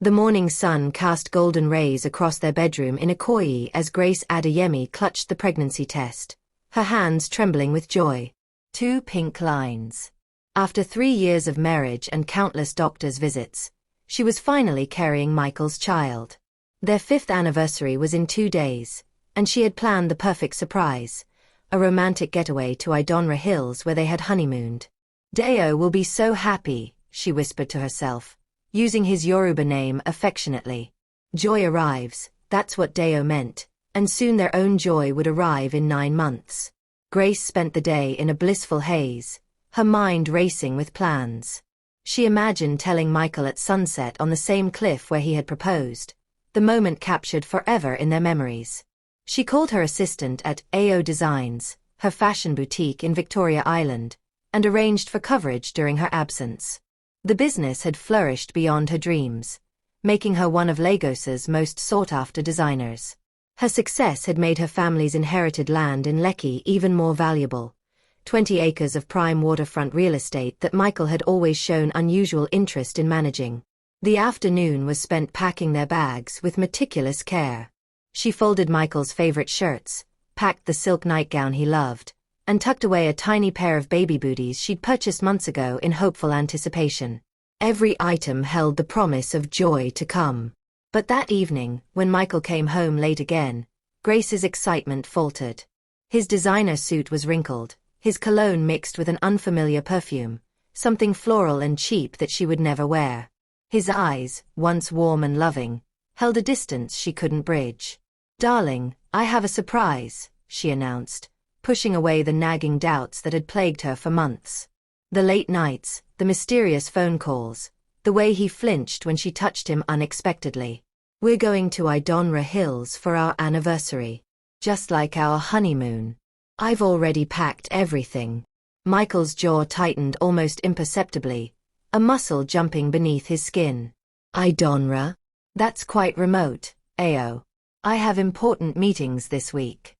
The morning sun cast golden rays across their bedroom in Ikoyi as Grace Adeyemi clutched the pregnancy test, her hands trembling with joy. 2 pink lines. After 3 years of marriage and countless doctor's visits, she was finally carrying Michael's child. Their 5th anniversary was in 2 days, and she had planned the perfect surprise, a romantic getaway to Idonra Hills where they had honeymooned. Deo will be so happy, she whispered to herself, using his Yoruba name affectionately. Joy arrives, that's what Deo meant, and soon their own joy would arrive in 9 months. Grace spent the day in a blissful haze, her mind racing with plans. She imagined telling Michael at sunset on the same cliff where he had proposed, the moment captured forever in their memories. She called her assistant at AO Designs, her fashion boutique in Victoria Island, and arranged for coverage during her absence. The business had flourished beyond her dreams, making her one of Lagos's most sought-after designers. Her success had made her family's inherited land in Lekki even more valuable, 20 acres of prime waterfront real estate that Michael had always shown unusual interest in managing. The afternoon was spent packing their bags with meticulous care. She folded Michael's favorite shirts, packed the silk nightgown he loved, and tucked away a tiny pair of baby booties she'd purchased months ago in hopeful anticipation. Every item held the promise of joy to come. But that evening, when Michael came home late again, Grace's excitement faltered. His designer suit was wrinkled, his cologne mixed with an unfamiliar perfume, something floral and cheap that she would never wear. His eyes, once warm and loving, held a distance she couldn't bridge. "Darling, I have a surprise," she announced, pushing away the nagging doubts that had plagued her for months. The late nights, the mysterious phone calls, the way he flinched when she touched him unexpectedly. "We're going to Idonra Hills for our anniversary. Just like our honeymoon. I've already packed everything." Michael's jaw tightened almost imperceptibly, a muscle jumping beneath his skin. "Idonra? That's quite remote, Ao. I have important meetings this week."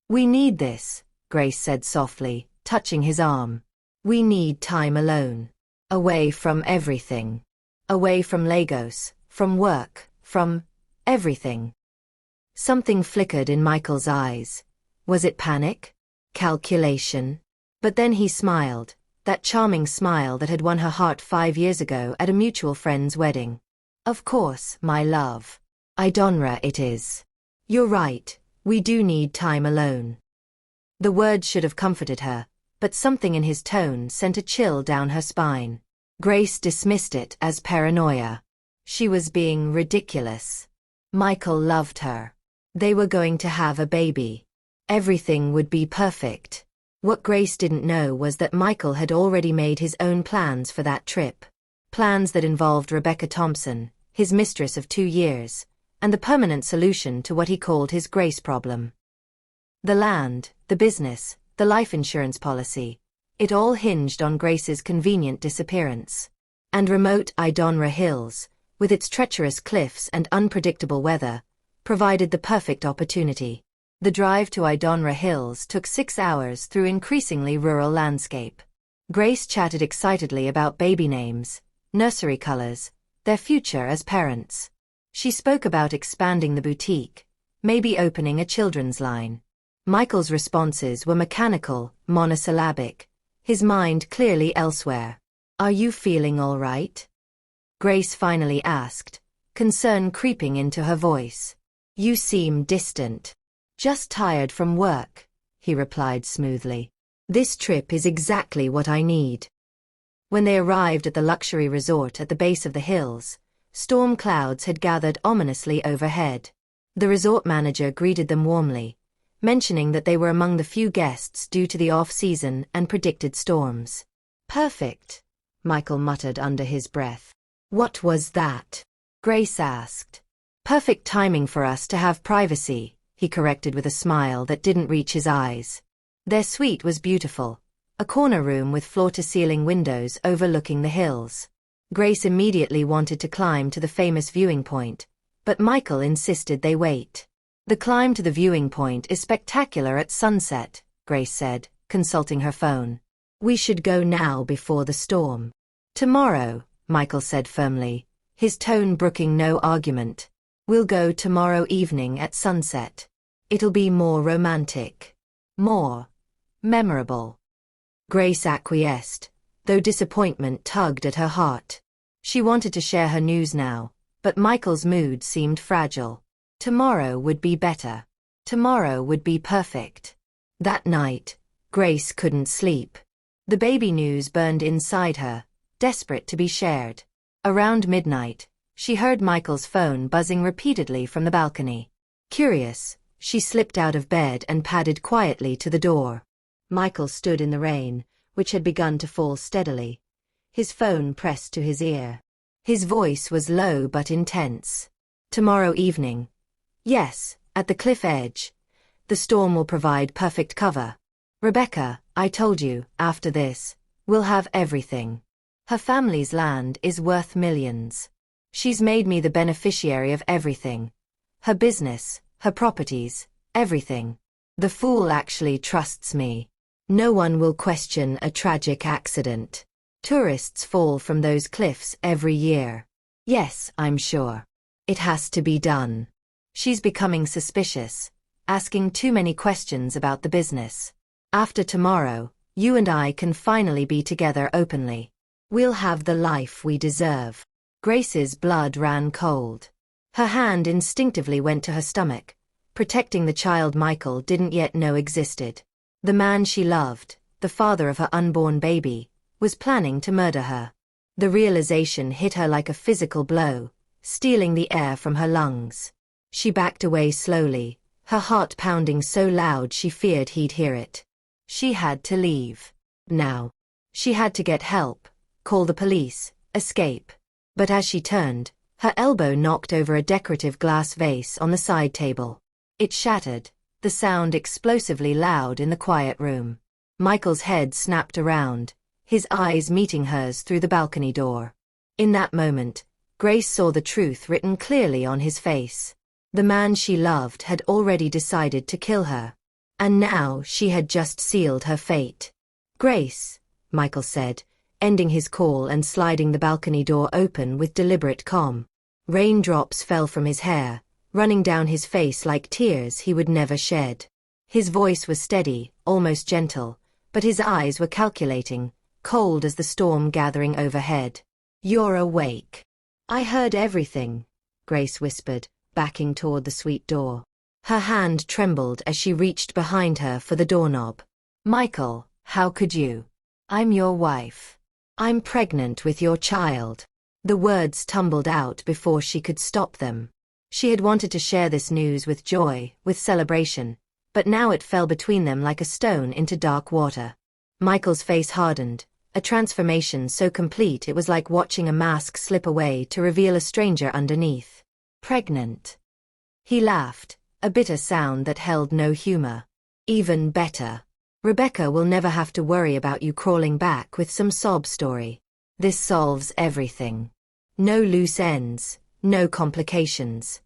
"We need this," Grace said softly, touching his arm. "We need time alone. Away from everything. Away from Lagos, from work, from everything." Something flickered in Michael's eyes. Was it panic? Calculation? But then he smiled, that charming smile that had won her heart 5 years ago at a mutual friend's wedding. "Of course, my love. Idonra it is. You're right, we do need time alone." The words should have comforted her, but something in his tone sent a chill down her spine. Grace dismissed it as paranoia. She was being ridiculous. Michael loved her. They were going to have a baby. Everything would be perfect. What Grace didn't know was that Michael had already made his own plans for that trip. Plans that involved Rebecca Thompson, his mistress of 2 years, and the permanent solution to what he called his Grace problem. The land, the business, the life insurance policy, it all hinged on Grace's convenient disappearance. And remote Idonra Hills, with its treacherous cliffs and unpredictable weather, provided the perfect opportunity. The drive to Idonra Hills took 6 hours through increasingly rural landscape. Grace chatted excitedly about baby names, nursery colors, their future as parents. She spoke about expanding the boutique, maybe opening a children's line. Michael's responses were mechanical, monosyllabic, his mind clearly elsewhere. "Are you feeling all right?" Grace finally asked, concern creeping into her voice. "You seem distant." "Just tired from work," he replied smoothly. "This trip is exactly what I need." When they arrived at the luxury resort at the base of the hills, storm clouds had gathered ominously overhead. The resort manager greeted them warmly, mentioning that they were among the few guests due to the off-season and predicted storms. "Perfect," Michael muttered under his breath. "What was that?" Grace asked. "Perfect timing for us to have privacy," he corrected with a smile that didn't reach his eyes. Their suite was beautiful, a corner room with floor-to-ceiling windows overlooking the hills. Grace immediately wanted to climb to the famous viewing point, but Michael insisted they wait. "The climb to the viewing point is spectacular at sunset," Grace said, consulting her phone. "We should go now before the storm." "Tomorrow," Michael said firmly, his tone brooking no argument. "We'll go tomorrow evening at sunset. It'll be more romantic. More memorable." Grace acquiesced, though disappointment tugged at her heart. She wanted to share her news now, but Michael's mood seemed fragile. Tomorrow would be better. Tomorrow would be perfect. That night, Grace couldn't sleep. The baby news burned inside her, desperate to be shared. Around midnight, she heard Michael's phone buzzing repeatedly from the balcony. Curious, she slipped out of bed and padded quietly to the door. Michael stood in the rain, which had begun to fall steadily, his phone pressed to his ear. His voice was low but intense. "Tomorrow evening. Yes, at the cliff edge. The storm will provide perfect cover. Rebecca, I told you, after this, we'll have everything. Her family's land is worth millions. She's made me the beneficiary of everything. Her business, her properties, everything. The fool actually trusts me. No one will question a tragic accident. Tourists fall from those cliffs every year. Yes, I'm sure. It has to be done. She's becoming suspicious, asking too many questions about the business. After tomorrow, you and I can finally be together openly. We'll have the life we deserve." Grace's blood ran cold. Her hand instinctively went to her stomach, protecting the child Michael didn't yet know existed. The man she loved, the father of her unborn baby, was planning to murder her. The realization hit her like a physical blow, stealing the air from her lungs. She backed away slowly, her heart pounding so loud she feared he'd hear it. She had to leave. Now. She had to get help, call the police, escape. But as she turned, her elbow knocked over a decorative glass vase on the side table. It shattered, the sound explosively loud in the quiet room. Michael's head snapped around, his eyes meeting hers through the balcony door. In that moment, Grace saw the truth written clearly on his face. The man she loved had already decided to kill her. And now she had just sealed her fate. "Grace," Michael said, ending his call and sliding the balcony door open with deliberate calm. Raindrops fell from his hair, running down his face like tears he would never shed. His voice was steady, almost gentle, but his eyes were calculating, cold as the storm gathering overhead. "You're awake." "I heard everything," Grace whispered, backing toward the suite door. Her hand trembled as she reached behind her for the doorknob. "Michael, how could you? I'm your wife. I'm pregnant with your child." The words tumbled out before she could stop them. She had wanted to share this news with joy, with celebration, but now it fell between them like a stone into dark water. Michael's face hardened, a transformation so complete it was like watching a mask slip away to reveal a stranger underneath. "Pregnant." He laughed, a bitter sound that held no humor. "Even better. Rebecca will never have to worry about you crawling back with some sob story. This solves everything. No loose ends, no complications."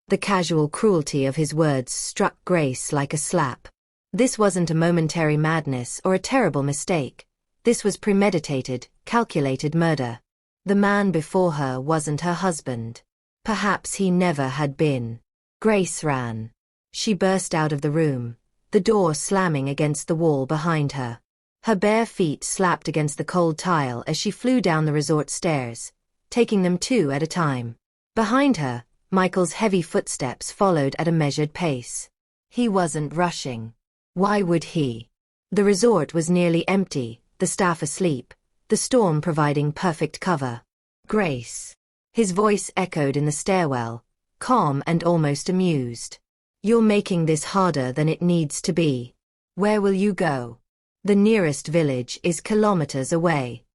The casual cruelty of his words struck Grace like a slap. This wasn't a momentary madness or a terrible mistake. This was premeditated, calculated murder. The man before her wasn't her husband. Perhaps he never had been. Grace ran. She burst out of the room, the door slamming against the wall behind her. Her bare feet slapped against the cold tile as she flew down the resort stairs, taking them two at a time. Behind her, Michael's heavy footsteps followed at a measured pace. He wasn't rushing. Why would he? The resort was nearly empty, the staff asleep, the storm providing perfect cover. "Grace." His voice echoed in the stairwell, calm and almost amused. "You're making this harder than it needs to be. Where will you go? The nearest village is kilometers away."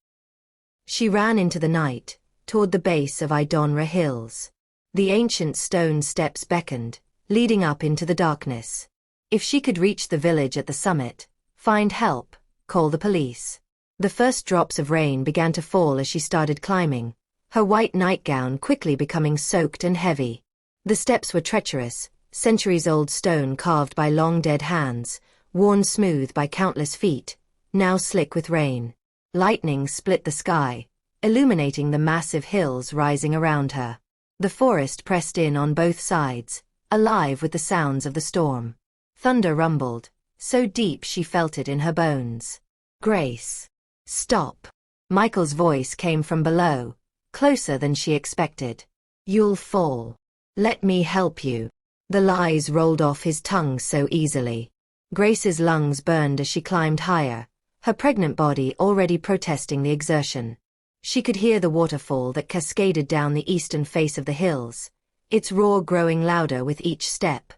She ran into the night, toward the base of Idonra Hills. The ancient stone steps beckoned, leading up into the darkness. If she could reach the village at the summit, find help, call the police. The first drops of rain began to fall as she started climbing, her white nightgown quickly becoming soaked and heavy. The steps were treacherous, centuries-old stone carved by long-dead hands, worn smooth by countless feet, now slick with rain. Lightning split the sky, illuminating the massive hills rising around her. The forest pressed in on both sides, alive with the sounds of the storm. Thunder rumbled, so deep she felt it in her bones. "Grace. Stop." Michael's voice came from below, closer than she expected. "You'll fall. Let me help you." The lies rolled off his tongue so easily. Grace's lungs burned as she climbed higher, her pregnant body already protesting the exertion. She could hear the waterfall that cascaded down the eastern face of the hills, its roar growing louder with each step.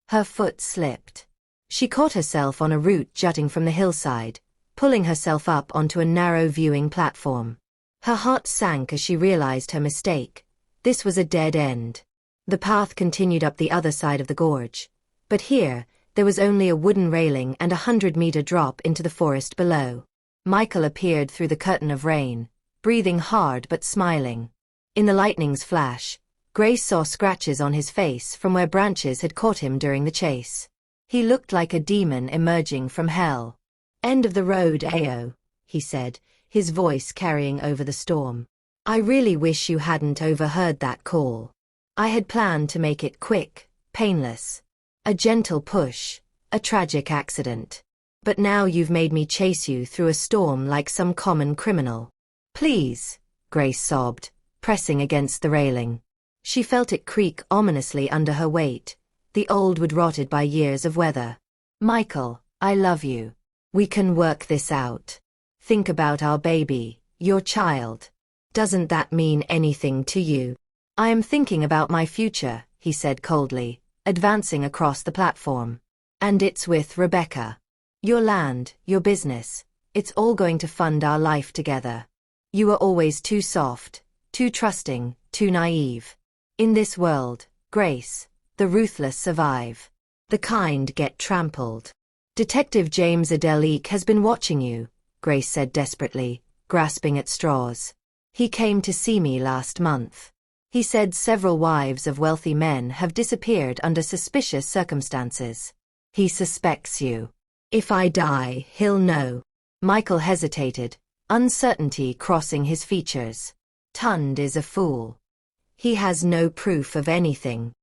Her foot slipped. She caught herself on a root jutting from the hillside, pulling herself up onto a narrow viewing platform. Her heart sank as she realized her mistake. This was a dead end. The path continued up the other side of the gorge, but here, there was only a wooden railing and 100-meter drop into the forest below. Michael appeared through the curtain of rain, breathing hard but smiling. In the lightning's flash, Grace saw scratches on his face from where branches had caught him during the chase. He looked like a demon emerging from hell. "End of the road, Ao," he said, his voice carrying over the storm. "I really wish you hadn't overheard that call. I had planned to make it quick, painless. A gentle push, a tragic accident. But now you've made me chase you through a storm like some common criminal." "Please," Grace sobbed, pressing against the railing. She felt it creak ominously under her weight, the old wood rotted by years of weather. "Michael, I love you. We can work this out. Think about our baby, your child. Doesn't that mean anything to you?" "I am thinking about my future," he said coldly, advancing across the platform. "And it's with Rebecca. Your land, your business, it's all going to fund our life together. You were always too soft, too trusting, too naive. In this world, Grace, the ruthless survive. The kind get trampled. Detective James Adelique has been watching you," Grace said desperately, grasping at straws. "He came to see me last month. He said several wives of wealthy men have disappeared under suspicious circumstances. He suspects you. If I die, he'll know." Michael hesitated, uncertainty crossing his features. Tund is a fool. He has no proof of anything.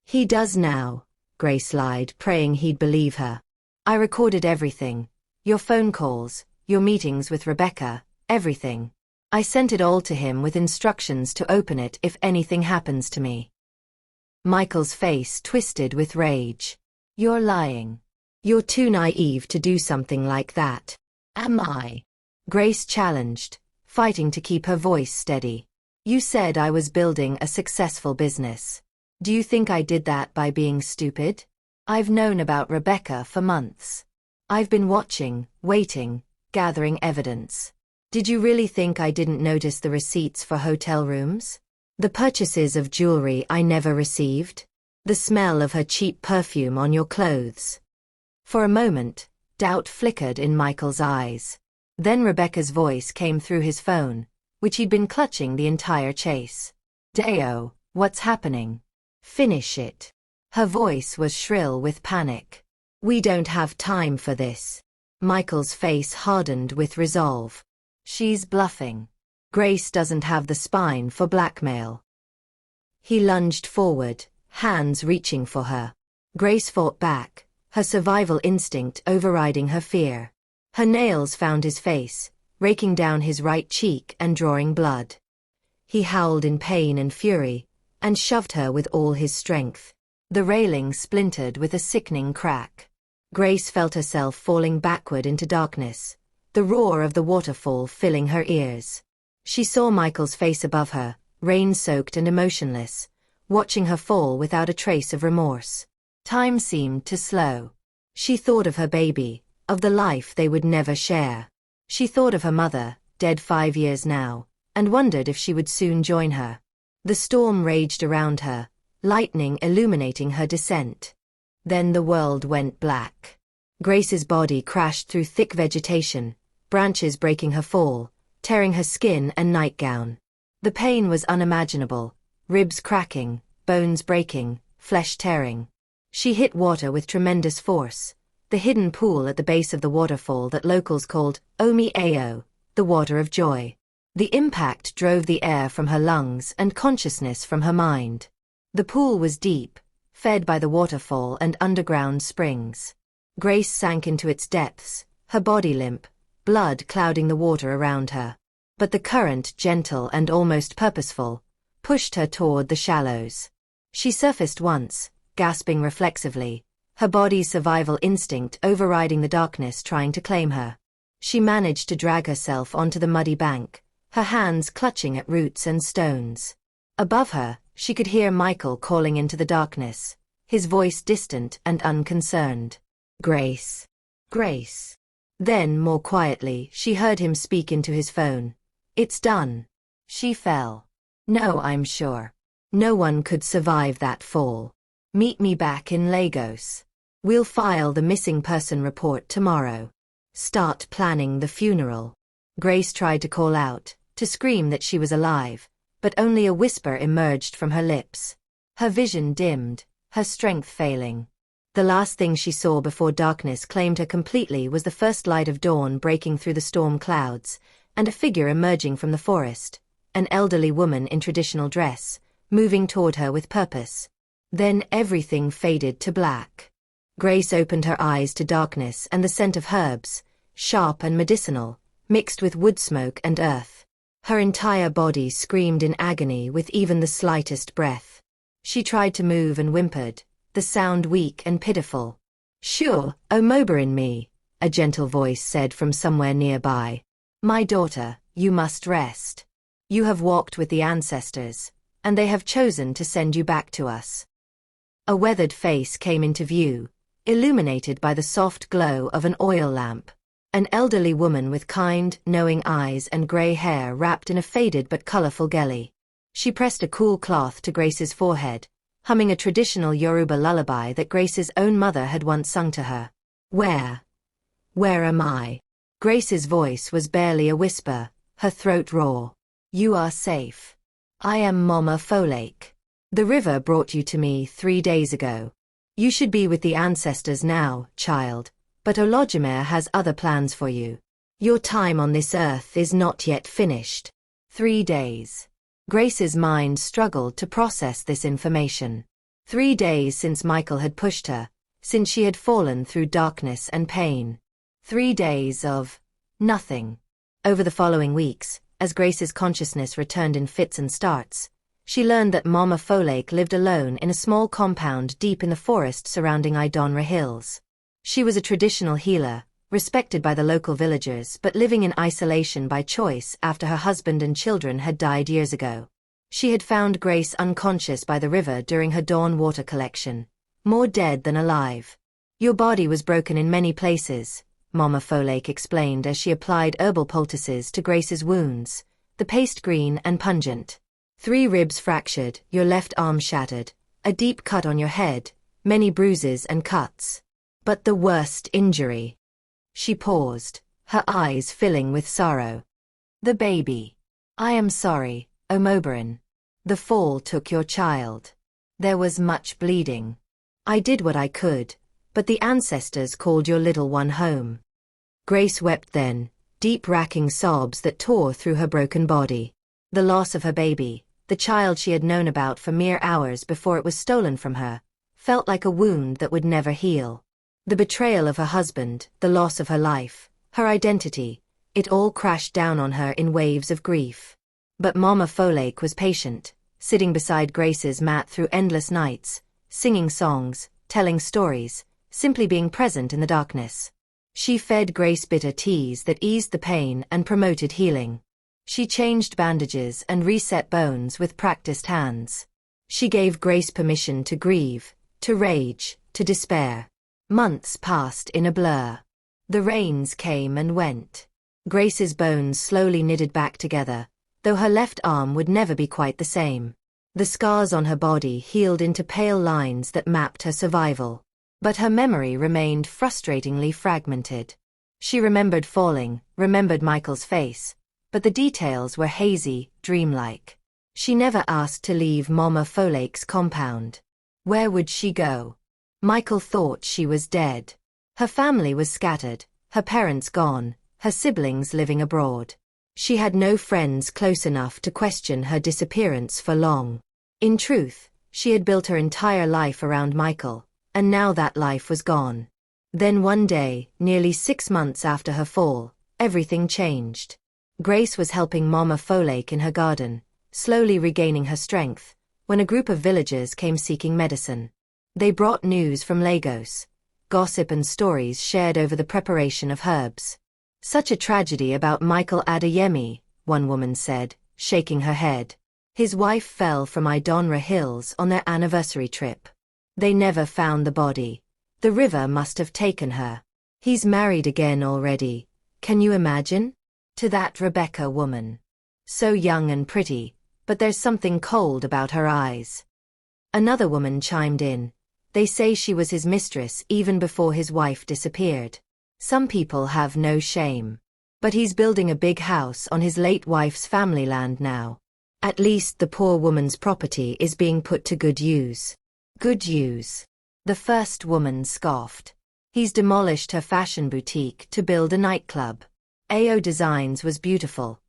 "He does now," Grace lied, praying he'd believe her. "I recorded everything. Your phone calls, your meetings with Rebecca, everything. I sent it all to him with instructions to open it if anything happens to me." Michael's face twisted with rage. "You're lying. You're too naive to do something like that." "Am I?" Grace challenged, fighting to keep her voice steady. "You said I was building a successful business. Do you think I did that by being stupid? I've known about Rebecca for months. I've been watching, waiting, gathering evidence. Did you really think I didn't notice the receipts for hotel rooms? The purchases of jewelry I never received? The smell of her cheap perfume on your clothes?" For a moment, doubt flickered in Michael's eyes. Then Rebecca's voice came through his phone, which he'd been clutching the entire chase. "Deo, what's happening? Finish it." Her voice was shrill with panic. "We don't have time for this." Michael's face hardened with resolve. "She's bluffing. Grace doesn't have the spine for blackmail." He lunged forward, hands reaching for her. Grace fought back, her survival instinct overriding her fear. Her nails found his face, raking down his right cheek and drawing blood. He howled in pain and fury, and shoved her with all his strength. The railing splintered with a sickening crack. Grace felt herself falling backward into darkness, the roar of the waterfall filling her ears. She saw Michael's face above her, rain-soaked and emotionless, watching her fall without a trace of remorse. Time seemed to slow. She thought of her baby, of the life they would never share. She thought of her mother, dead 5 years now, and wondered if she would soon join her. The storm raged around her, lightning illuminating her descent. Then the world went black. Grace's body crashed through thick vegetation, branches breaking her fall, tearing her skin and nightgown. The pain was unimaginable, ribs cracking, bones breaking, flesh tearing. She hit water with tremendous force, the hidden pool at the base of the waterfall that locals called Omi Ao, the water of joy. The impact drove the air from her lungs and consciousness from her mind. The pool was deep, fed by the waterfall and underground springs. Grace sank into its depths, her body limp, blood clouding the water around her. But the current, gentle and almost purposeful, pushed her toward the shallows. She surfaced once, gasping reflexively, her body's survival instinct overriding the darkness trying to claim her. She managed to drag herself onto the muddy bank, her hands clutching at roots and stones. Above her, she could hear Michael calling into the darkness, his voice distant and unconcerned. "Grace. Grace." Then, more quietly, she heard him speak into his phone. "It's done." She fell. "No, I'm sure. No one could survive that fall. Meet me back in Lagos. We'll file the missing person report tomorrow. Start planning the funeral." Grace tried to call out, to scream that she was alive, but only a whisper emerged from her lips. Her vision dimmed, her strength failing. The last thing she saw before darkness claimed her completely was the first light of dawn breaking through the storm clouds, and a figure emerging from the forest, an elderly woman in traditional dress, moving toward her with purpose. Then everything faded to black. Grace opened her eyes to darkness and the scent of herbs, sharp and medicinal, mixed with wood smoke and earth. Her entire body screamed in agony with even the slightest breath. She tried to move and whimpered, the sound weak and pitiful. "Sure, Omober in me," a gentle voice said from somewhere nearby. "My daughter, you must rest. You have walked with the ancestors, and they have chosen to send you back to us." A weathered face came into view, illuminated by the soft glow of an oil lamp. An elderly woman with kind, knowing eyes and gray hair wrapped in a faded but colorful gheli. She pressed a cool cloth to Grace's forehead, humming a traditional Yoruba lullaby that Grace's own mother had once sung to her. Where am I?" Grace's voice was barely a whisper, her throat raw. "You are safe. I am Mama Folake. The river brought you to me 3 days ago. You should be with the ancestors now, child, but Olodumare has other plans for you. Your time on this earth is not yet finished." 3 days. Grace's mind struggled to process this information. 3 days since Michael had pushed her, since she had fallen through darkness and pain. 3 days of nothing. Over the following weeks, as Grace's consciousness returned in fits and starts, she learned that Mama Folake lived alone in a small compound deep in the forest surrounding Idonra Hills. She was a traditional healer, respected by the local villagers but living in isolation by choice after her husband and children had died years ago. She had found Grace unconscious by the river during her dawn water collection, more dead than alive. "Your body was broken in many places," Mama Folake explained as she applied herbal poultices to Grace's wounds, the paste green and pungent. 3 ribs fractured, your left arm shattered, a deep cut on your head, many bruises and cuts. But the worst injury." She paused, her eyes filling with sorrow. "The baby. I am sorry, Omoberin. The fall took your child. There was much bleeding. I did what I could, but the ancestors called your little one home." Grace wept then, deep racking sobs that tore through her broken body. The loss of her baby, the child she had known about for mere hours before it was stolen from her, felt like a wound that would never heal. The betrayal of her husband, the loss of her life, her identity, it all crashed down on her in waves of grief. But Mama Folake was patient, sitting beside Grace's mat through endless nights, singing songs, telling stories, simply being present in the darkness. She fed Grace bitter teas that eased the pain and promoted healing. She changed bandages and reset bones with practiced hands. She gave Grace permission to grieve, to rage, to despair. Months passed in a blur. The rains came and went. Grace's bones slowly knitted back together, though her left arm would never be quite the same. The scars on her body healed into pale lines that mapped her survival. But her memory remained frustratingly fragmented. She remembered falling, remembered Michael's face, but the details were hazy, dreamlike. She never asked to leave Mama Folake's compound. Where would she go? Michael thought she was dead. Her family was scattered, her parents gone, her siblings living abroad. She had no friends close enough to question her disappearance for long. In truth, she had built her entire life around Michael, and now that life was gone. Then one day, nearly 6 months after her fall, everything changed. Grace was helping Mama Folake in her garden, slowly regaining her strength, when a group of villagers came seeking medicine. They brought news from Lagos, gossip and stories shared over the preparation of herbs. Such a tragedy about Michael Adeyemi, one woman said, shaking her head. His wife fell from Idonra Hills on their anniversary trip. They never found the body. The river must have taken her. He's married again already. Can you imagine? To that Rebecca woman. So young and pretty, but there's something cold about her eyes. Another woman chimed in. They say she was his mistress even before his wife disappeared. Some people have no shame. But he's building a big house on his late wife's family land now. At least the poor woman's property is being put to good use. Good use. The first woman scoffed. He's demolished her fashion boutique to build a nightclub. AO Designs was beautiful.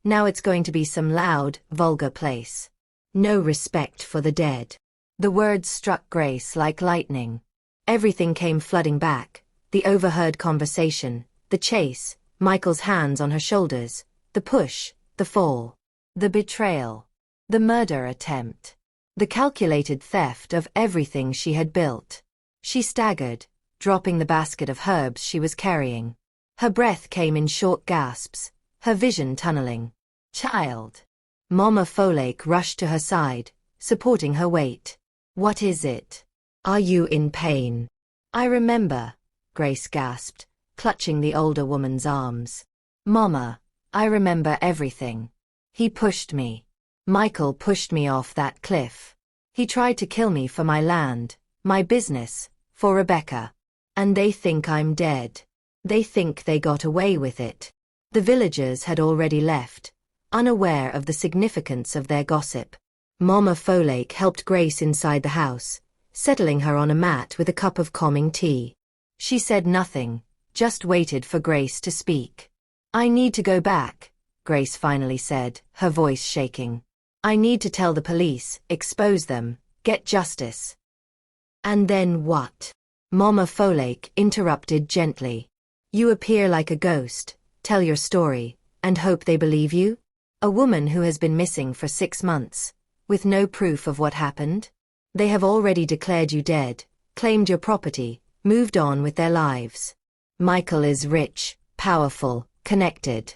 Now it's going to be some loud, vulgar place. No respect for the dead. The words struck Grace like lightning. Everything came flooding back. The overheard conversation, the chase, Michael's hands on her shoulders, the push, the fall, the betrayal, the murder attempt, the calculated theft of everything she had built. She staggered, dropping the basket of herbs she was carrying. Her breath came in short gasps, her vision tunneling. Child. Mama Folake rushed to her side, supporting her weight. What is it? Are you in pain? I remember, Grace gasped, clutching the older woman's arms. Mama, I remember everything. He pushed me. Michael pushed me off that cliff. He tried to kill me for my land, my business, for Rebecca. And they think I'm dead. They think they got away with it. The villagers had already left, unaware of the significance of their gossip. Mama Folake helped Grace inside the house, settling her on a mat with a cup of calming tea. She said nothing, just waited for Grace to speak. I need to go back, Grace finally said, her voice shaking. I need to tell the police, expose them, get justice. And then what? Mama Folake interrupted gently. You appear like a ghost, tell your story, and hope they believe you? A woman who has been missing for 6 months, with no proof of what happened? They have already declared you dead, claimed your property, moved on with their lives. Michael is rich, powerful, connected.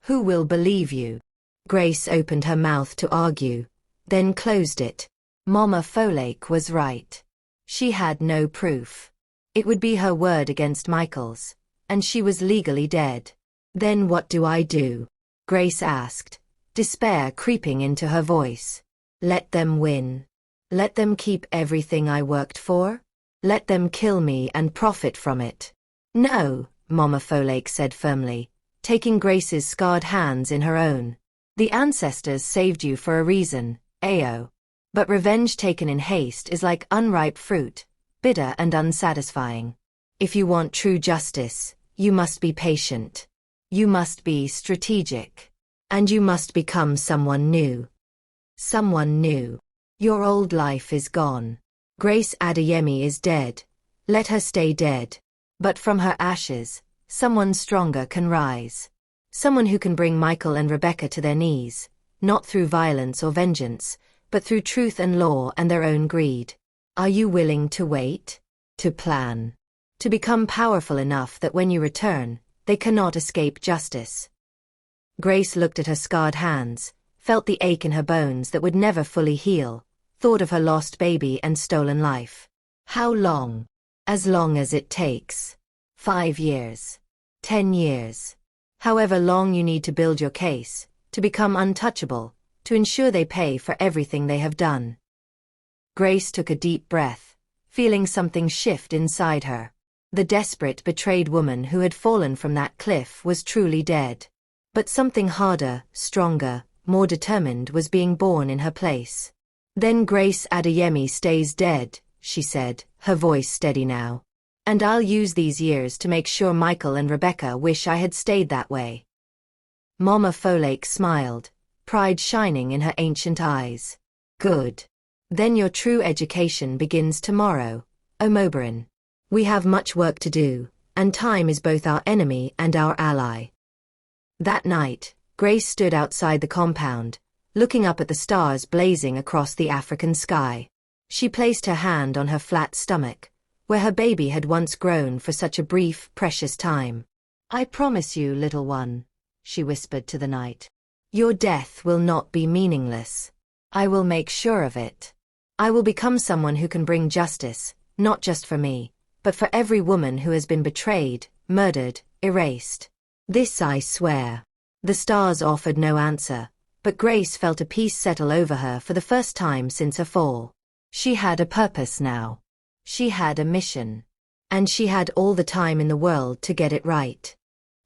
Who will believe you? Grace opened her mouth to argue, then closed it. Mama Folake was right. She had no proof. It would be her word against Michael's, and she was legally dead. Then what do I do? Grace asked, despair creeping into her voice. Let them win. Let them keep everything I worked for? Let them kill me and profit from it. No, Mama Folake said firmly, taking Grace's scarred hands in her own. The ancestors saved you for a reason, Ao. But revenge taken in haste is like unripe fruit, bitter and unsatisfying. If you want true justice, you must be patient. You must be strategic. And you must become someone new. Someone new. Your old life is gone. Grace Adeyemi is dead. Let her stay dead. But from her ashes, someone stronger can rise. Someone who can bring Michael and Rebecca to their knees, not through violence or vengeance, but through truth and law and their own greed. Are you willing to wait? To plan? To become powerful enough that when you return, they cannot escape justice? Grace looked at her scarred hands, felt the ache in her bones that would never fully heal, thought of her lost baby and stolen life. How long? As long as it takes. 5 years. 10 years. However long you need to build your case, to become untouchable, to ensure they pay for everything they have done. Grace took a deep breath, feeling something shift inside her. The desperate, betrayed woman who had fallen from that cliff was truly dead. But something harder, stronger, more determined was being born in her place. Then Grace Adeyemi stays dead, she said, her voice steady now. And I'll use these years to make sure Michael and Rebecca wish I had stayed that way. Mama Folake smiled, pride shining in her ancient eyes. Good. Then your true education begins tomorrow, Omoberin. We have much work to do, and time is both our enemy and our ally. That night, Grace stood outside the compound, looking up at the stars blazing across the African sky. She placed her hand on her flat stomach, where her baby had once grown for such a brief, precious time. I promise you, little one, she whispered to the night. Your death will not be meaningless. I will make sure of it. I will become someone who can bring justice, not just for me, but for every woman who has been betrayed, murdered, erased. This I swear. The stars offered no answer, but Grace felt a peace settle over her for the first time since her fall. She had a purpose now. She had a mission. And she had all the time in the world to get it right.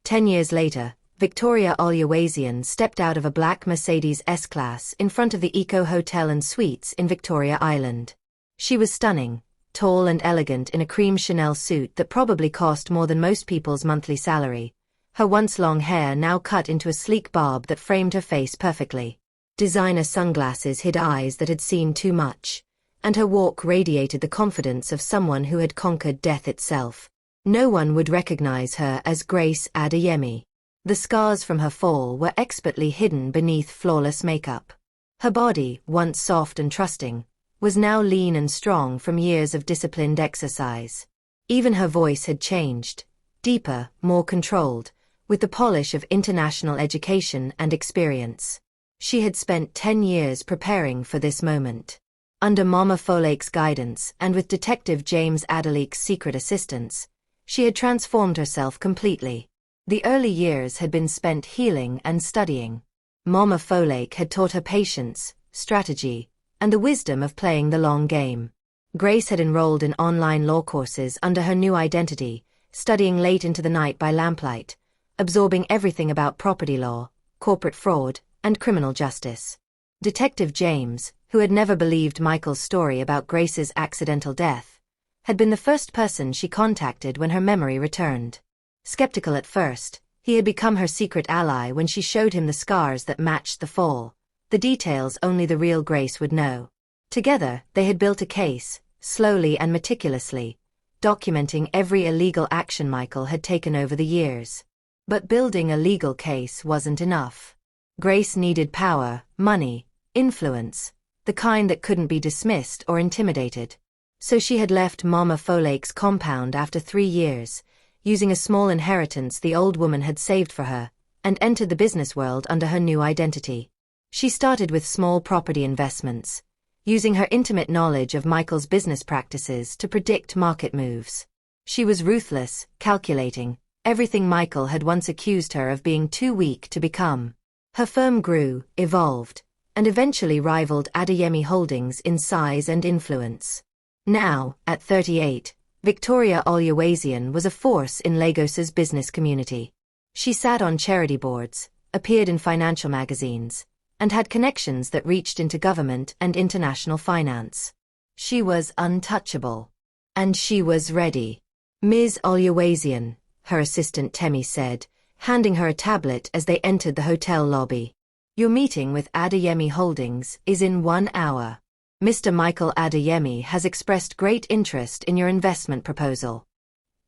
10 years later, Victoria Oluwaseun stepped out of a black Mercedes S-Class in front of the Eco Hotel and Suites in Victoria Island. She was stunning, tall and elegant in a cream Chanel suit that probably cost more than most people's monthly salary. Her once long hair now cut into a sleek bob that framed her face perfectly. Designer sunglasses hid eyes that had seen too much, and her walk radiated the confidence of someone who had conquered death itself. No one would recognize her as Grace Adeyemi. The scars from her fall were expertly hidden beneath flawless makeup. Her body, once soft and trusting, was now lean and strong from years of disciplined exercise. Even her voice had changed, deeper, more controlled, with the polish of international education and experience. She had spent 10 years preparing for this moment. Under Mama Folake's guidance and with Detective James Adelique's secret assistance, she had transformed herself completely. The early years had been spent healing and studying. Mama Folake had taught her patience, strategy, and the wisdom of playing the long game. Grace had enrolled in online law courses under her new identity, studying late into the night by lamplight, absorbing everything about property law, corporate fraud, and criminal justice. Detective James, who had never believed Michael's story about Grace's accidental death, had been the first person she contacted when her memory returned. Skeptical at first, he had become her secret ally when she showed him the scars that matched the fall, the details only the real Grace would know. Together, they had built a case, slowly and meticulously, documenting every illegal action Michael had taken over the years. But building a legal case wasn't enough. Grace needed power, money, influence, the kind that couldn't be dismissed or intimidated. So she had left Mama Folake's compound after 3 years, using a small inheritance the old woman had saved for her, and entered the business world under her new identity. She started with small property investments, using her intimate knowledge of Michael's business practices to predict market moves. She was ruthless, calculating, everything Michael had once accused her of being too weak to become. Her firm grew, evolved, and eventually rivaled Adeyemi Holdings in size and influence. Now, at 38, Victoria Oluwaseun was a force in Lagos's business community. She sat on charity boards, appeared in financial magazines, and had connections that reached into government and international finance. She was untouchable. And she was ready. Ms. Oluwaseun, her assistant Temi said, handing her a tablet as they entered the hotel lobby. Your meeting with Adeyemi Holdings is in 1 hour. Mr. Michael Adeyemi has expressed great interest in your investment proposal.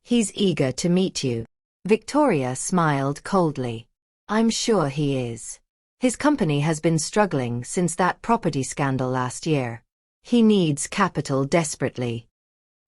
He's eager to meet you. Victoria smiled coldly. I'm sure he is. His company has been struggling since that property scandal last year. He needs capital desperately.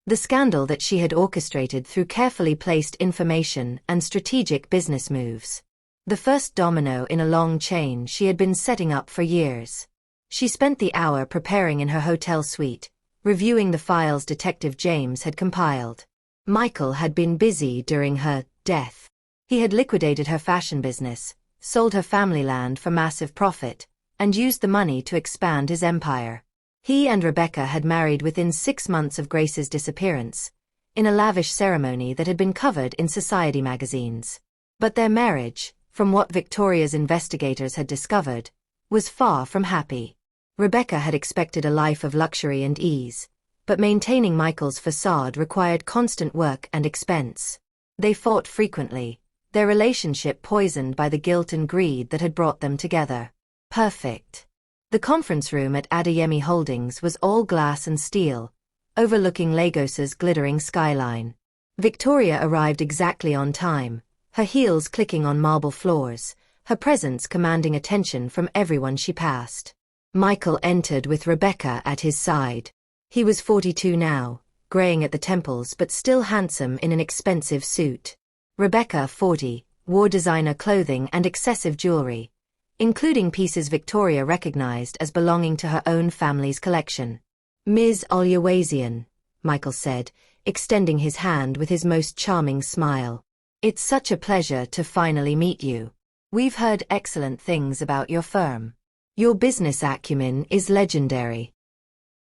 The scandal that she had orchestrated through carefully placed information and strategic business moves. The first domino in a long chain she had been setting up for years. She spent the hour preparing in her hotel suite, reviewing the files Detective James had compiled. Michael had been busy during her death. He had liquidated her fashion business, sold her family land for massive profit, and used the money to expand his empire. He and Rebecca had married within 6 months of Grace's disappearance, in a lavish ceremony that had been covered in society magazines. But their marriage, from what Victoria's investigators had discovered, was far from happy. Rebecca had expected a life of luxury and ease, but maintaining Michael's facade required constant work and expense. They fought frequently, their relationship poisoned by the guilt and greed that had brought them together. Perfect. The conference room at Adeyemi Holdings was all glass and steel, overlooking Lagos's glittering skyline. Victoria arrived exactly on time, her heels clicking on marble floors, her presence commanding attention from everyone she passed. Michael entered with Rebecca at his side. He was 42 now, graying at the temples but still handsome in an expensive suit. Rebecca, 40, wore designer clothing and excessive jewelry, including pieces Victoria recognized as belonging to her own family's collection. Ms. Oluwaseun, Michael said, extending his hand with his most charming smile. It's such a pleasure to finally meet you. We've heard excellent things about your firm. Your business acumen is legendary.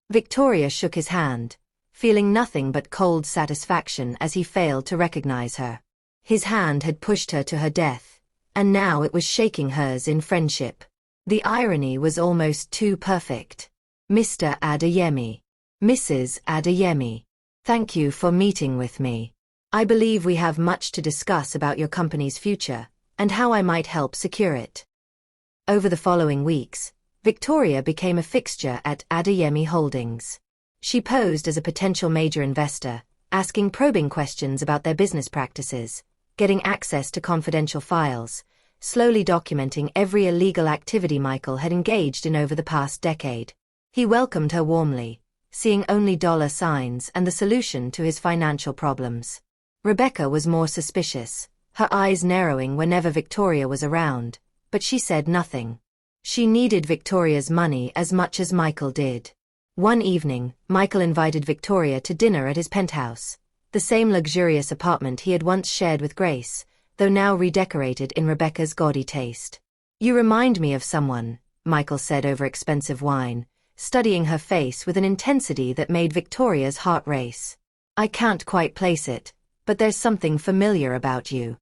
Victoria shook his hand, feeling nothing but cold satisfaction as he failed to recognize her. His hand had pushed her to her death, and now it was shaking hers in friendship. The irony was almost too perfect. Mr. Adeyemi. Mrs. Adeyemi. Thank you for meeting with me. I believe we have much to discuss about your company's future, and how I might help secure it. Over the following weeks, Victoria became a fixture at Adeyemi Holdings. She posed as a potential major investor, asking probing questions about their business practices, getting access to confidential files, slowly documenting every illegal activity Michael had engaged in over the past decade. He welcomed her warmly, seeing only dollar signs and the solution to his financial problems. Rebecca was more suspicious, her eyes narrowing whenever Victoria was around, but she said nothing. She needed Victoria's money as much as Michael did. One evening, Michael invited Victoria to dinner at his penthouse, the same luxurious apartment he had once shared with Grace, though now redecorated in Rebecca's gaudy taste. You remind me of someone, Michael said over expensive wine, studying her face with an intensity that made Victoria's heart race. I can't quite place it, but there's something familiar about you.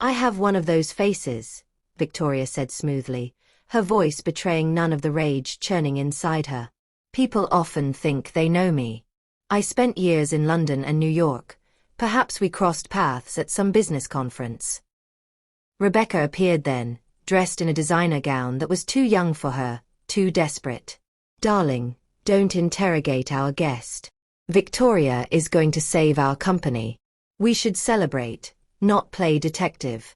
I have one of those faces, Victoria said smoothly, her voice betraying none of the rage churning inside her. People often think they know me. I spent years in London and New York. Perhaps we crossed paths at some business conference. Rebecca appeared then, dressed in a designer gown that was too young for her, too desperate. Darling, don't interrogate our guest. Victoria is going to save our company. We should celebrate, not play detective.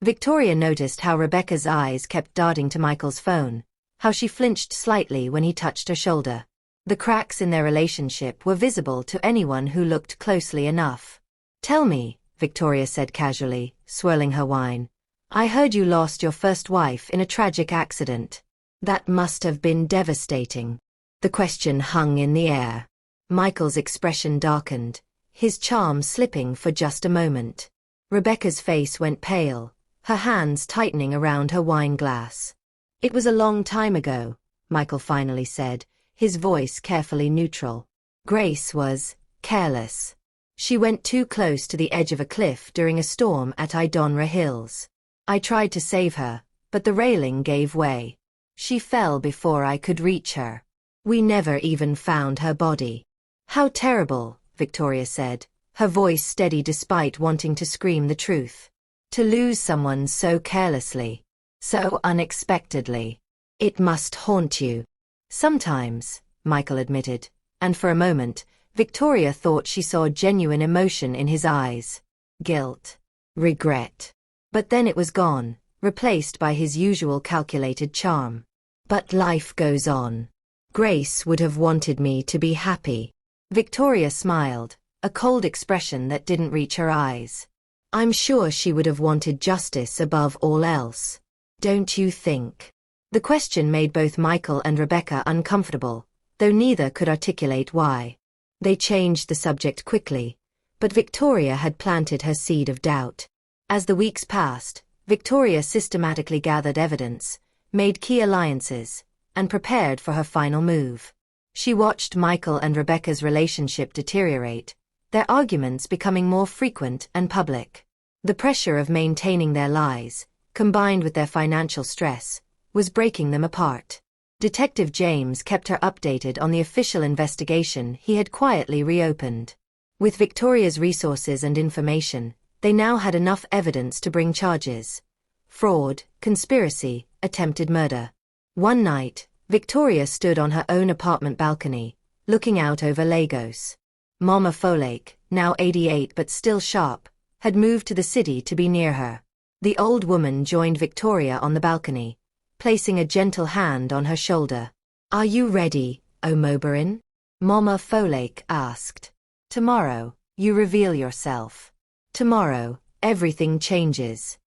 Victoria noticed how Rebecca's eyes kept darting to Michael's phone, how she flinched slightly when he touched her shoulder. The cracks in their relationship were visible to anyone who looked closely enough. Tell me, Victoria said casually, swirling her wine. I heard you lost your first wife in a tragic accident. That must have been devastating. The question hung in the air. Michael's expression darkened, his charm slipping for just a moment. Rebecca's face went pale, her hands tightening around her wine glass. It was a long time ago, Michael finally said, his voice carefully neutral. Grace was careless. She went too close to the edge of a cliff during a storm at Idonra Hills. I tried to save her, but the railing gave way. She fell before I could reach her. We never even found her body. How terrible, Victoria said, her voice steady despite wanting to scream the truth. To lose someone so carelessly, so unexpectedly. It must haunt you. Sometimes, Michael admitted, and for a moment, Victoria thought she saw genuine emotion in his eyes. Guilt. Regret. But then it was gone, replaced by his usual calculated charm. But life goes on. Grace would have wanted me to be happy. Victoria smiled, a cold expression that didn't reach her eyes. I'm sure she would have wanted justice above all else. Don't you think? The question made both Michael and Rebecca uncomfortable, though neither could articulate why. They changed the subject quickly, but Victoria had planted her seed of doubt. As the weeks passed, Victoria systematically gathered evidence, made key alliances, and prepared for her final move. She watched Michael and Rebecca's relationship deteriorate, their arguments becoming more frequent and public. The pressure of maintaining their lies, combined with their financial stress, was breaking them apart. Detective James kept her updated on the official investigation he had quietly reopened. With Victoria's resources and information, They now had enough evidence to bring charges. Fraud, conspiracy, attempted murder. One night, Victoria stood on her own apartment balcony, looking out over Lagos. Mama Folake, now 88 but still sharp, had moved to the city to be near her. The old woman joined Victoria on the balcony, placing a gentle hand on her shoulder. "Are you ready, Omobarin?" Mama Folake asked. "Tomorrow, you reveal yourself. Tomorrow, everything changes."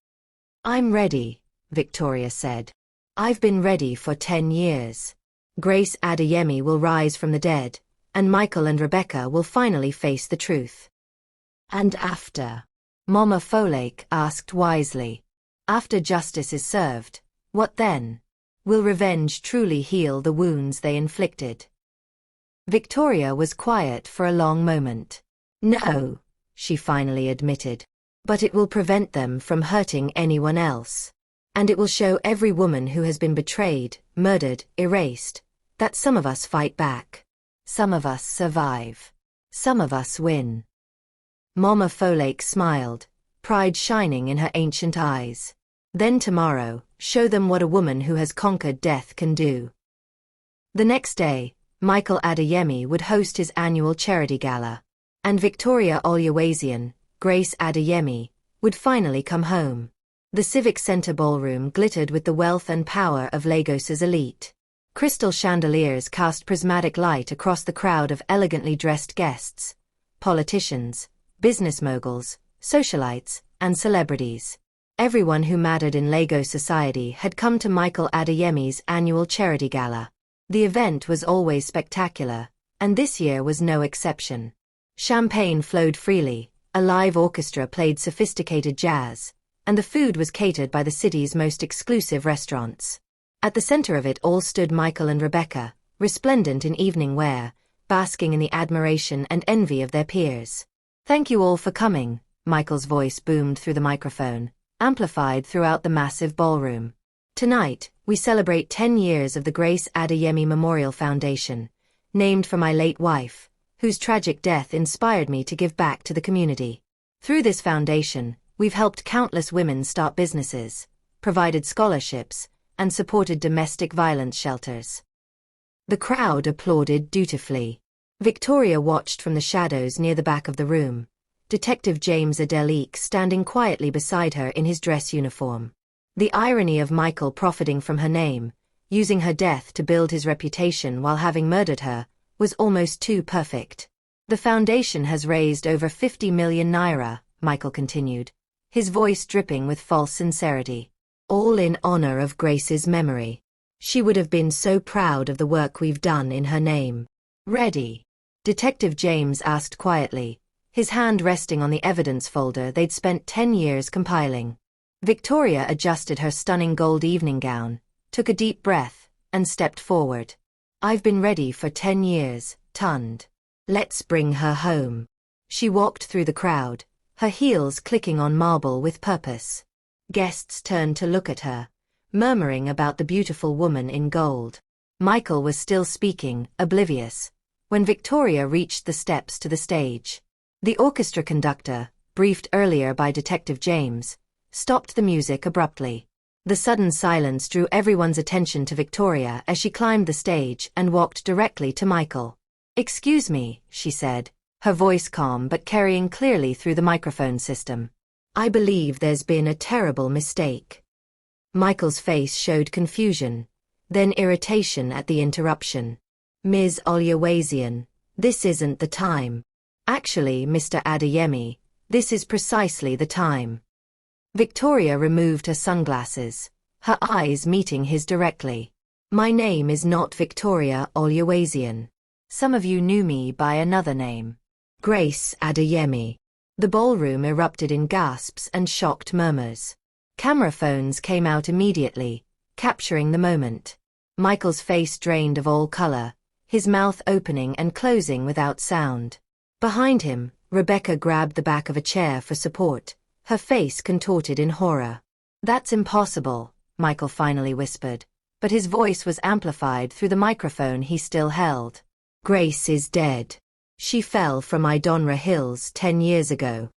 "I'm ready," Victoria said. "I've been ready for 10 years. Grace Adeyemi will rise from the dead, and Michael and Rebecca will finally face the truth." "And after?" Mama Folake asked wisely. "After justice is served, what then? Will revenge truly heal the wounds they inflicted?" Victoria was quiet for a long moment. "No," she finally admitted. "But it will prevent them from hurting anyone else. And it will show every woman who has been betrayed, murdered, erased, that some of us fight back. Some of us survive. Some of us win." Mama Folake smiled, pride shining in her ancient eyes. "Then tomorrow, show them what a woman who has conquered death can do." The next day, Michael Adeyemi would host his annual charity gala. And Victoria Oluwaseun, Grace Adeyemi, would finally come home. The Civic Centre ballroom glittered with the wealth and power of Lagos's elite. Crystal chandeliers cast prismatic light across the crowd of elegantly dressed guests, politicians, business moguls, socialites, and celebrities. Everyone who mattered in Lagos society had come to Michael Adeyemi's annual charity gala. The event was always spectacular, and this year was no exception. Champagne flowed freely, a live orchestra played sophisticated jazz, and the food was catered by the city's most exclusive restaurants. At the center of it all stood Michael and Rebecca, resplendent in evening wear, basking in the admiration and envy of their peers. "Thank you all for coming," Michael's voice boomed through the microphone, amplified throughout the massive ballroom. "Tonight, we celebrate 10 years of the Grace Adeyemi Memorial Foundation, named for my late wife, whose tragic death inspired me to give back to the community. Through this foundation, we've helped countless women start businesses, provided scholarships, and supported domestic violence shelters." The crowd applauded dutifully. Victoria watched from the shadows near the back of the room, Detective James Adeleke standing quietly beside her in his dress uniform. The irony of Michael profiting from her name, using her death to build his reputation while having murdered her, was almost too perfect. "The foundation has raised over 50 million naira," Michael continued, his voice dripping with false sincerity. "All in honor of Grace's memory. She would have been so proud of the work we've done in her name." "Ready?" Detective James asked quietly, his hand resting on the evidence folder they'd spent 10 years compiling. Victoria adjusted her stunning gold evening gown, took a deep breath, and stepped forward. "I've been ready for 10 years, Tund. Let's bring her home." She walked through the crowd, her heels clicking on marble with purpose. Guests turned to look at her, murmuring about the beautiful woman in gold. Michael was still speaking, oblivious, when Victoria reached the steps to the stage. The orchestra conductor, briefed earlier by Detective James, stopped the music abruptly. The sudden silence drew everyone's attention to Victoria as she climbed the stage and walked directly to Michael. "Excuse me," she said, her voice calm but carrying clearly through the microphone system. "I believe there's been a terrible mistake." Michael's face showed confusion, then irritation at the interruption. "Ms. Oluwaseun, this isn't the time." "Actually, Mr. Adeyemi, this is precisely the time." Victoria removed her sunglasses, her eyes meeting his directly. "My name is not Victoria Oluwaseun. Some of you knew me by another name. Grace Adeyemi." The ballroom erupted in gasps and shocked murmurs. Camera phones came out immediately, capturing the moment. Michael's face drained of all color, his mouth opening and closing without sound. Behind him, Rebecca grabbed the back of a chair for support, her face contorted in horror. "That's impossible," Michael finally whispered, but his voice was amplified through the microphone he still held. "Grace is dead. She fell from Idonra Hills 10 years ago."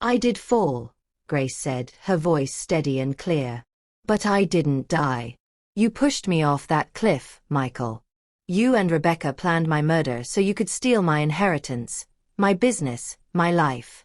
I did fall, Grace said, her voice steady and clear. But I didn't die. You pushed me off that cliff, Michael. You and Rebecca planned my murder so you could steal my inheritance, my business, my life.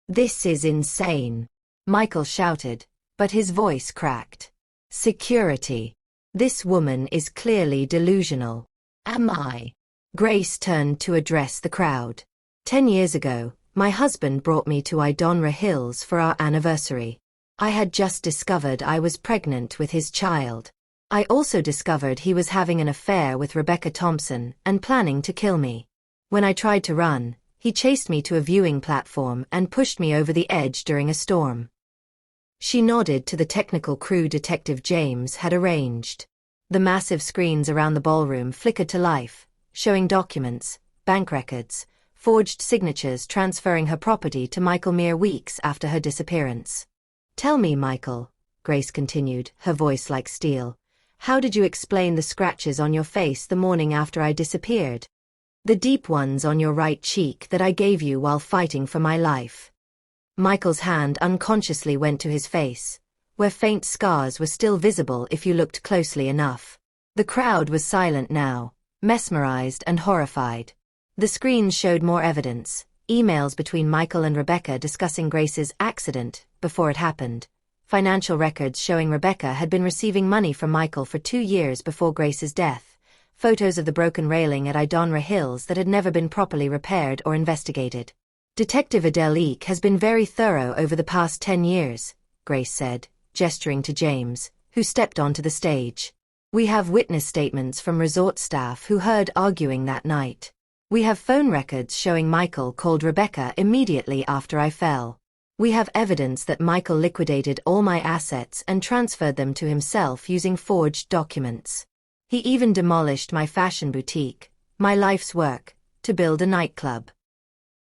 This is insane, Michael shouted, but his voice cracked. Security. This woman is clearly delusional. Am I? Grace turned to address the crowd. 10 years ago, my husband brought me to Idonra Hills for our anniversary. I had just discovered I was pregnant with his child. I also discovered he was having an affair with Rebecca Thompson and planning to kill me. When I tried to run, he chased me to a viewing platform and pushed me over the edge during a storm. She nodded to the technical crew Detective James had arranged. The massive screens around the ballroom flickered to life, showing documents, bank records, forged signatures transferring her property to Michael mere weeks after her disappearance. Tell me, Michael, Grace continued, her voice like steel. How did you explain the scratches on your face the morning after I disappeared? The deep ones on your right cheek that I gave you while fighting for my life. Michael's hand unconsciously went to his face, where faint scars were still visible if you looked closely enough. The crowd was silent now, mesmerized and horrified. The screens showed more evidence, emails between Michael and Rebecca discussing Grace's accident before it happened. Financial records showing Rebecca had been receiving money from Michael for 2 years before Grace's death, photos of the broken railing at Idonra Hills that had never been properly repaired or investigated. Detective Adele Eek has been very thorough over the past 10 years, Grace said, gesturing to James, who stepped onto the stage. We have witness statements from resort staff who heard arguing that night. We have phone records showing Michael called Rebecca immediately after I fell. We have evidence that Michael liquidated all my assets and transferred them to himself using forged documents. He even demolished my fashion boutique, my life's work, to build a nightclub.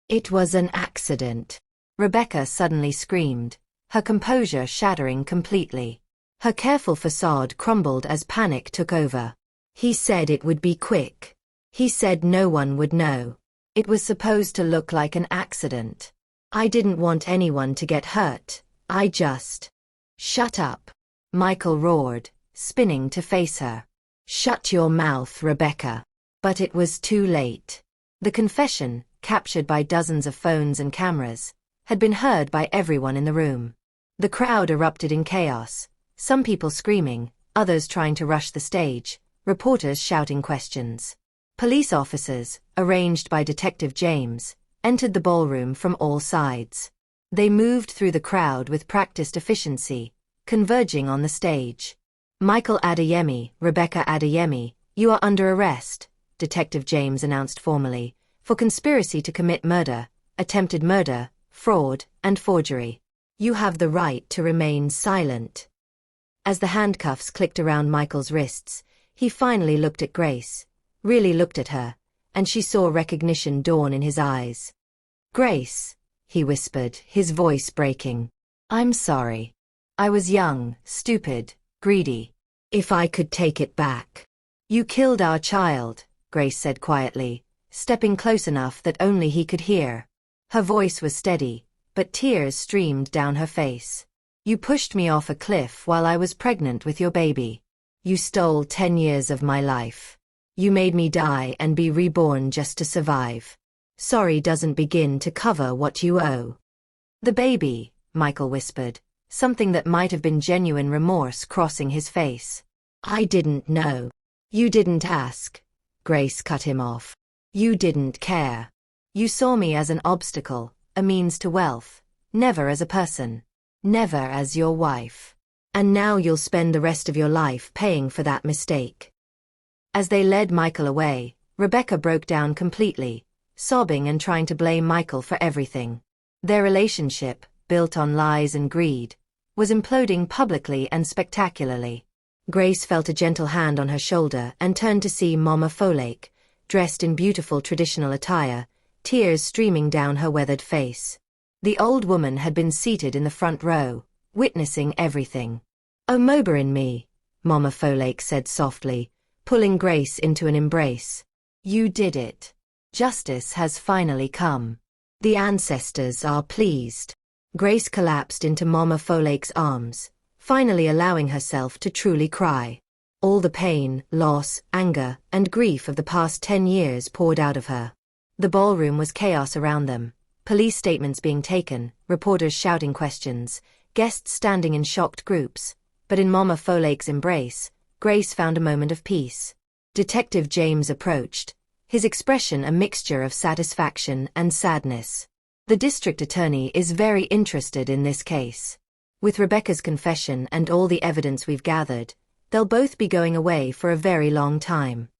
It was an accident, Rebecca suddenly screamed, her composure shattering completely. Her careful facade crumbled as panic took over. He said it would be quick. He said no one would know. It was supposed to look like an accident. I didn't want anyone to get hurt, I just... Shut up, Michael roared, spinning to face her. Shut your mouth, Rebecca. But it was too late. The confession, captured by dozens of phones and cameras, had been heard by everyone in the room. The crowd erupted in chaos, some people screaming, others trying to rush the stage, reporters shouting questions. Police officers, arranged by Detective James, entered the ballroom from all sides. They moved through the crowd with practiced efficiency, converging on the stage. Michael Adeyemi, Rebecca Adeyemi, you are under arrest, Detective James announced formally, for conspiracy to commit murder, attempted murder, fraud, and forgery. You have the right to remain silent. As the handcuffs clicked around Michael's wrists, he finally looked at Grace, really looked at her, and she saw recognition dawn in his eyes. Grace, he whispered, his voice breaking. I'm sorry. I was young, stupid, greedy. If I could take it back. You killed our child, Grace said quietly, stepping close enough that only he could hear. Her voice was steady, but tears streamed down her face. You pushed me off a cliff while I was pregnant with your baby. You stole 10 years of my life. You made me die and be reborn just to survive. Sorry doesn't begin to cover what you owe. The baby, Michael whispered, something that might have been genuine remorse crossing his face. I didn't know. You didn't ask. Grace cut him off. You didn't care. You saw me as an obstacle, a means to wealth, never as a person, never as your wife. And now you'll spend the rest of your life paying for that mistake. As they led Michael away, Rebecca broke down completely, sobbing and trying to blame Michael for everything. Their relationship, built on lies and greed, was imploding publicly and spectacularly. Grace felt a gentle hand on her shoulder and turned to see Mama Folake, dressed in beautiful traditional attire, tears streaming down her weathered face. The old woman had been seated in the front row, witnessing everything. "Oh, Moba in me," Mama Folake said softly, pulling Grace into an embrace. "You did it. Justice has finally come. The ancestors are pleased." Grace collapsed into Mama Folake's arms, finally allowing herself to truly cry. All the pain, loss, anger, and grief of the past 10 years poured out of her. The ballroom was chaos around them, police statements being taken, reporters shouting questions, guests standing in shocked groups. But in Mama Folake's embrace, Grace found a moment of peace. Detective James approached, his expression a mixture of satisfaction and sadness. The district attorney is very interested in this case. With Rebecca's confession and all the evidence we've gathered, they'll both be going away for a very long time.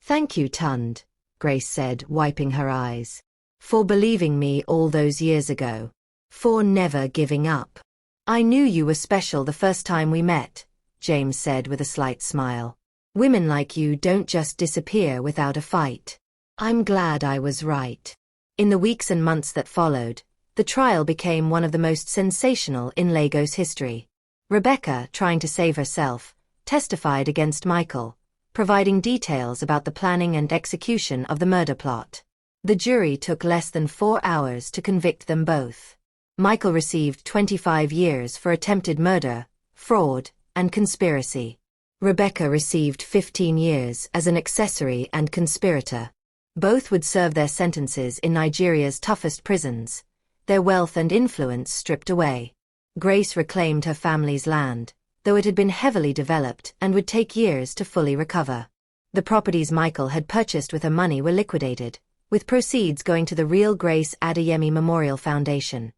Thank you, Tund, Grace said, wiping her eyes. For believing me all those years ago. For never giving up. I knew you were special the first time we met, James said with a slight smile. Women like you don't just disappear without a fight. I'm glad I was right. In the weeks and months that followed, the trial became one of the most sensational in Lagos history. Rebecca, trying to save herself, testified against Michael, providing details about the planning and execution of the murder plot. The jury took less than 4 hours to convict them both. Michael received 25 years for attempted murder, fraud, and conspiracy. Rebecca received 15 years as an accessory and conspirator. Both would serve their sentences in Nigeria's toughest prisons, their wealth and influence stripped away. Grace reclaimed her family's land, though it had been heavily developed and would take years to fully recover. The properties Michael had purchased with her money were liquidated, with proceeds going to the Real Grace Adeyemi Memorial Foundation.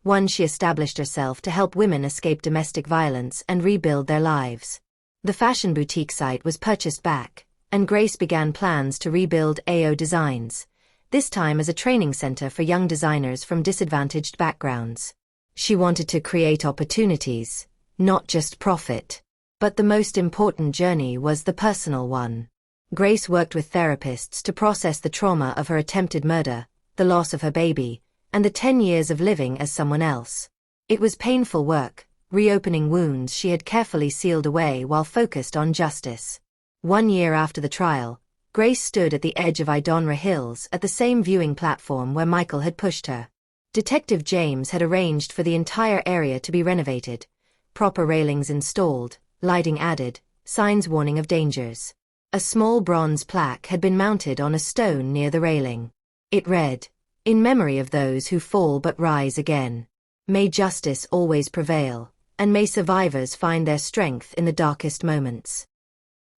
One she established herself to help women escape domestic violence and rebuild their lives. The fashion boutique site was purchased back, and Grace began plans to rebuild AO Designs, this time as a training center for young designers from disadvantaged backgrounds. She wanted to create opportunities, not just profit. But the most important journey was the personal one. Grace worked with therapists to process the trauma of her attempted murder, the loss of her baby, and the 10 years of living as someone else. It was painful work, reopening wounds she had carefully sealed away while focused on justice. 1 year after the trial, Grace stood at the edge of Idonra Hills at the same viewing platform where Michael had pushed her. Detective James had arranged for the entire area to be renovated, proper railings installed, lighting added, signs warning of dangers. A small bronze plaque had been mounted on a stone near the railing. It read, "In memory of those who fall but rise again. May justice always prevail, and may survivors find their strength in the darkest moments."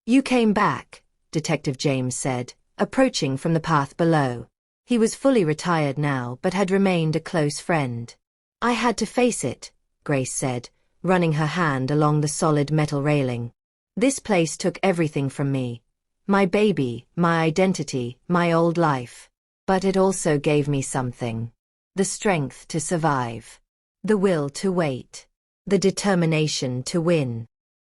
"You came back," Detective James said, approaching from the path below. He was fully retired now but had remained a close friend. "I had to face it," Grace said, running her hand along the solid metal railing. "This place took everything from me. My baby, my identity, my old life. But it also gave me something. The strength to survive. The will to wait. The determination to win."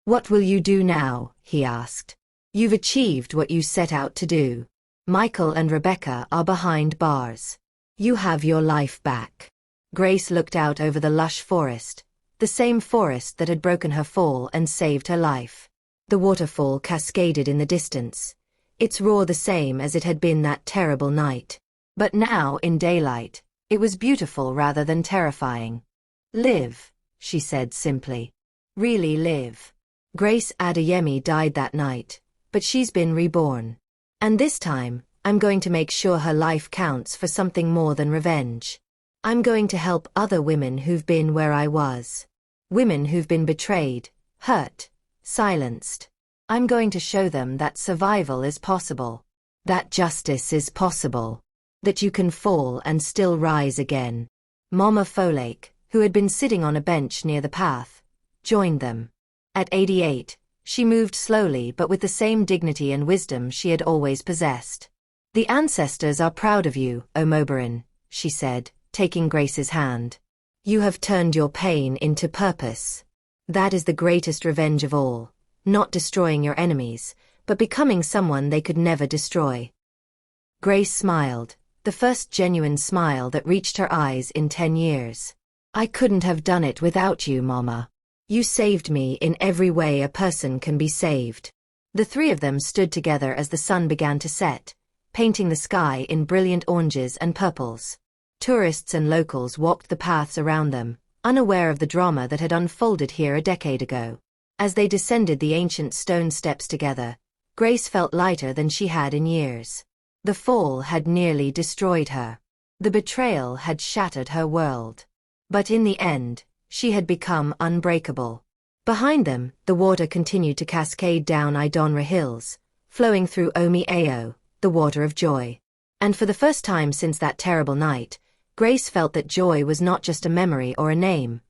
"What will you do now?" he asked. "You've achieved what you set out to do. Michael and Rebecca are behind bars. You have your life back." Grace looked out over the lush forest, the same forest that had broken her fall and saved her life. The waterfall cascaded in the distance, its roar the same as it had been that terrible night. But now, in daylight, it was beautiful rather than terrifying. "Live," she said simply. "Really live. Grace Adeyemi died that night, but she's been reborn. And this time, I'm going to make sure her life counts for something more than revenge. I'm going to help other women who've been where I was. Women who've been betrayed, hurt, silenced. I'm going to show them that survival is possible. That justice is possible. That you can fall and still rise again." Mama Folake, who had been sitting on a bench near the path, joined them. At 88, she moved slowly but with the same dignity and wisdom she had always possessed. "The ancestors are proud of you, Omoberin," she said, taking Grace's hand. "You have turned your pain into purpose. That is the greatest revenge of all, not destroying your enemies, but becoming someone they could never destroy." Grace smiled, the first genuine smile that reached her eyes in 10 years. "I couldn't have done it without you, Mama. You saved me in every way a person can be saved." The three of them stood together as the sun began to set, painting the sky in brilliant oranges and purples. Tourists and locals walked the paths around them, unaware of the drama that had unfolded here a decade ago. As they descended the ancient stone steps together, Grace felt lighter than she had in years. The fall had nearly destroyed her. The betrayal had shattered her world. But in the end, she had become unbreakable. Behind them, the water continued to cascade down Idonra Hills, flowing through Omi Ao, the water of joy. And for the first time since that terrible night, Grace felt that joy was not just a memory or a name,